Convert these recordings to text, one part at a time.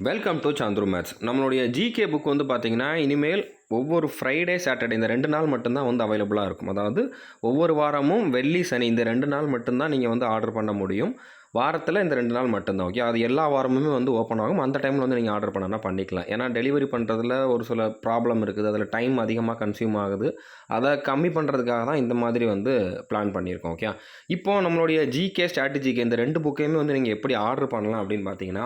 Welcome to Chandru maths. நம்மளுடைய GK book வந்து பார்த்தீங்கன்னா, இனிமேல் ஒவ்வொரு ஃப்ரைடே, சாட்டர்டே இந்த 2 நாள் மட்டும் தான் வந்து அவைலபிளா இருக்கும். அதாவது ஒவ்வொரு வாரமும் வெள்ளி, சனி இந்த 2 நாள் மட்டும் தான் நீங்க வந்து ஆர்டர் பண்ண முடியும். வாரத்தில இந்த 2 நாள் மட்டும் தான். ஓகே. அது எல்லா வாரமுமே வந்து ஓப்பன் ஆகும். அந்த டைம்ல வந்து நீங்க ஆர்டர் பண்ணனா பண்ணிக்கலாம். ஏன்னா டெலிவரி பண்றதுல ஒரு சில ப்ராப்ளம் இருக்குது. அதில டைம் அதிகமா கன்சியூம் ஆகுது. அத கம்மி பண்றதுக்காக தான் இந்த மாதிரி வந்து பிளான் பண்ணியிருக்கோம். ஓகே. இப்போ நம்மளுடைய ஜிகே, ஸ்ட்ராட்டஜிகே இந்த 2 புக்கையுமே வந்து நீங்க எப்படி ஆர்டர் பண்ணலாம் அப்படின்னு பார்த்தீங்கன்னா,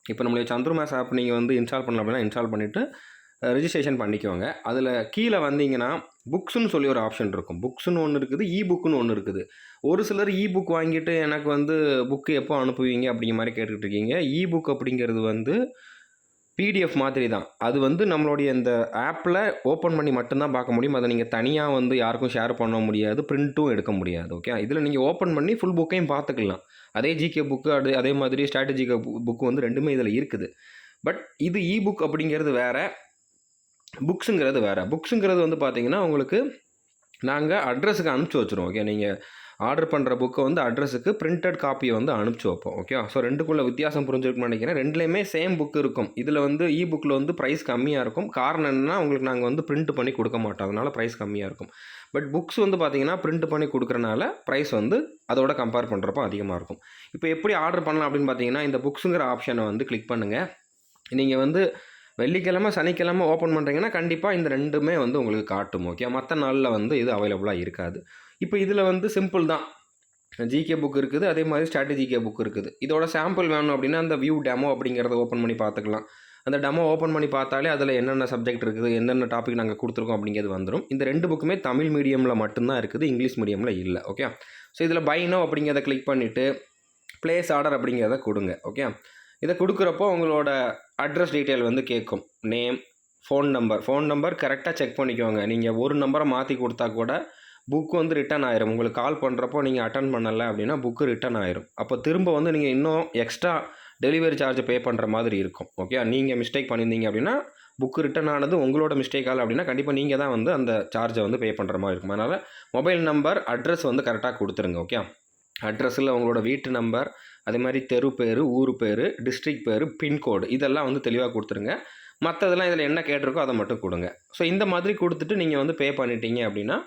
இப்போ நம்மளுடைய சந்துரு மேத்ஸ் ஆப் நீங்கள் வந்து இன்ஸ்டால் பண்ணலாம் அப்படின்னா இன்ஸ்டால் பண்ணிவிட்டு ரிஜிஸ்ட்ரேஷன் பண்ணிக்கோங்க. அதில் கீழே வந்தீங்கன்னா புக்ஸ்ன்னு சொல்லி ஒரு ஆப்ஷன் இருக்கும். புக்ஸ்ன்னு ஒன்று இருக்குது, இ புக்குன்னு ஒன்று இருக்குது. ஒரு சிலர் இ புக் வாங்கிட்டு எனக்கு வந்து புக்கு எப்போ அனுப்புவீங்க அப்படிங்கிற மாதிரி கேட்டுக்கிட்டு இருக்கீங்க. இ புக் அப்படிங்கிறது வந்து பிடிஎஃப் மாதிரி தான். அது வந்து நம்மளுடைய இந்த ஆப்பில் ஓப்பன் பண்ணி மட்டும்தான் பார்க்க முடியும். அதை நீங்கள் தனியாக வந்து யாருக்கும் ஷேர் பண்ண முடியாது, பிரிண்ட்டும் எடுக்க முடியாது. ஓகே. இதில் நீங்கள் ஓப்பன் பண்ணி ஃபுல் புக்கையும் பார்த்துக்கலாம். அதே ஜிகே புக்கு அதே மாதிரி ஸ்ட்ராட்டஜிக்கல் புக்கு வந்து 2மே இதில் இருக்குது. பட் இது இ புக் அப்படிங்கிறது வேறு, புக்ஸுங்கிறது வேறு. புக்ஸுங்கிறது வந்து பார்த்தீங்கன்னா உங்களுக்கு நாங்கள் அட்ரஸுக்கு அனுப்பிச்சி வச்சுருவோம். ஓகே. நீங்கள் ஆர்டர் பண்ணுற புக்கை வந்து அட்ரஸுக்கு பிரிண்டட் காப்பியை வந்து அனுப்பிச்சி வைப்போம். ஓகே. ஸோ 2க்குள்ள வித்தியாசம் புரிஞ்சிருக்குன்னு நினைக்கிறேன். 2லேயுமே சேம் புக் இருக்கும். இதில் வந்து இ புக்கில் வந்து ப்ரைஸ் கம்மியாக இருக்கும். காரணம் என்னென்னா உங்களுக்கு நாங்கள் வந்து பிரிண்ட் பண்ணி கொடுக்க மாட்டோம். அதனால் ப்ரைஸ் கம்மியாக இருக்கும். பட் புக்ஸ் வந்து பார்த்தீங்கன்னா பிரிண்ட் பண்ணி கொடுக்குறனால ப்ரைஸ் வந்து அதோட கம்பேர் பண்ணுறப்போ அதிகமாக இருக்கும். இப்போ எப்படி ஆர்டர் பண்ணலாம் அப்படின்னு பார்த்தீங்கன்னா, இந்த புக்ஸுங்கிற ஆப்ஷனை வந்து கிளிக் பண்ணுங்கள். நீங்கள் வந்து வெள்ளிக்கிழமை, சனிக்கிழமை ஓப்பன் பண்ணுறீங்கன்னா கண்டிப்பாக இந்த 2மே வந்து உங்களுக்கு காட்டும். ஓகே. மற்ற நாளில் வந்து இது அவைலபிளாக இருக்காது. இப்போ இதில் வந்து சிம்பிள் தான். ஜிகே புக் இருக்குது, அதே மாதிரி ஸ்ட்ராட்டஜிகே புக் இருக்குது. இதோட சாம்பிள் வேணும் அப்படின்னா அந்த வியூ டெமோ அப்படிங்கிறத ஓப்பன் பண்ணி பார்த்துக்கலாம். அந்த டெமோ ஓப்பன் பண்ணி பார்த்தாலே அதில் என்னென்ன சப்ஜெக்ட் இருக்குது, என்னென்ன டாபிக் நாங்கள் கொடுத்துருக்கோம் அப்படிங்கிறது வந்துடும். இந்த 2 புக்குமே தமிழ் மீடியமில் மட்டும்தான் இருக்குது, இங்கிலீஷ் மீடியமில் இல்லை. ஓகே. ஸோ இதில் பை நவ் அப்படிங்கிறத கிளிக் பண்ணிவிட்டு ப்ளேஸ் ஆர்டர் அப்படிங்கிறத கொடுங்க. ஓகே. இதை கொடுக்குறப்போ உங்களோட அட்ரஸ் டீட்டெயில் வந்து கேட்கும். நேம், ஃபோன் நம்பர் கரெக்டாக செக் பண்ணிக்கோங்க. நீங்கள் ஒரு நம்பரை மாற்றி கொடுத்தா கூட புக்கு வந்து ரிட்டன் ஆயிரும். உங்களுக்கு கால் பண்ணுறப்போ நீங்கள் அட்டன் பண்ணலை அப்படின்னா புக்கு ரிட்டன் ஆயிரும். அப்போ திரும்ப வந்து நீங்கள் இன்னும் எக்ஸ்ட்ரா டெலிவரி சார்ஜ் பே பண்ணுற மாதிரி இருக்கும். ஓகே. நீங்கள் மிஸ்டேக் பண்ணியிருந்தீங்க அப்படின்னா புக்கு ரிட்டன் ஆனது உங்களோட மிஸ்டேக்கால் அப்படின்னா கண்டிப்பாக நீங்கள் தான் வந்து அந்த சார்ஜை வந்து பே பண்ணுற மாதிரி இருக்கும். அதனால் மொபைல் நம்பர், அட்ரஸ் வந்து கரெக்டாக கொடுத்துருங்க. ஓகே. அட்ரஸில் உங்களோட வீட்டு நம்பர், அதே மாதிரி தெரு பேர், ஊர் பேர், டிஸ்ட்ரிக்ட் பேர், பின்கோடு இதெல்லாம் வந்து தெளிவாக கொடுத்துருங்க. மற்றதெல்லாம் இதில் என்ன கேட்டிருக்கோ அதை மட்டும் கொடுங்க. ஸோ இந்த மாதிரி கொடுத்துட்டு நீங்கள் வந்து பே பண்ணிட்டீங்க அப்படின்னா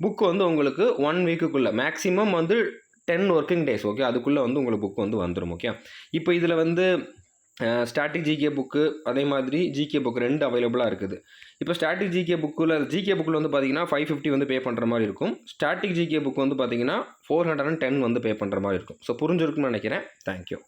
புக்கு வந்து உங்களுக்கு 1 வீக்குக்குள்ளே மேக்ஸிமம் வந்து 10 ஒர்க்கிங் டேஸ். ஓகே. அதுக்குள்ளே வந்து உங்களுக்கு புக் வந்து வந்துடும். ஓகே. இப்போ இதில் வந்து ஸ்டாட்டிக் ஜிகே புக்கு, அதே மாதிரி ஜிகே புக் 2 அவைலபிளாக இருக்குது. இப்போ ஸ்டாட்டிக் ஜிகே புக்கில் வந்து பார்த்தீங்கன்னா 550 வந்து பே பண்ணுற மாதிரி இருக்கும். ஸ்டாட்டிக் ஜிகே புக் வந்து பார்த்தீங்கன்னா 410 வந்து பே பண்ணுற மாதிரி இருக்கும். ஸோ புரிஞ்சிருக்குன்னு நினைக்கிறேன். தேங்க்யூ.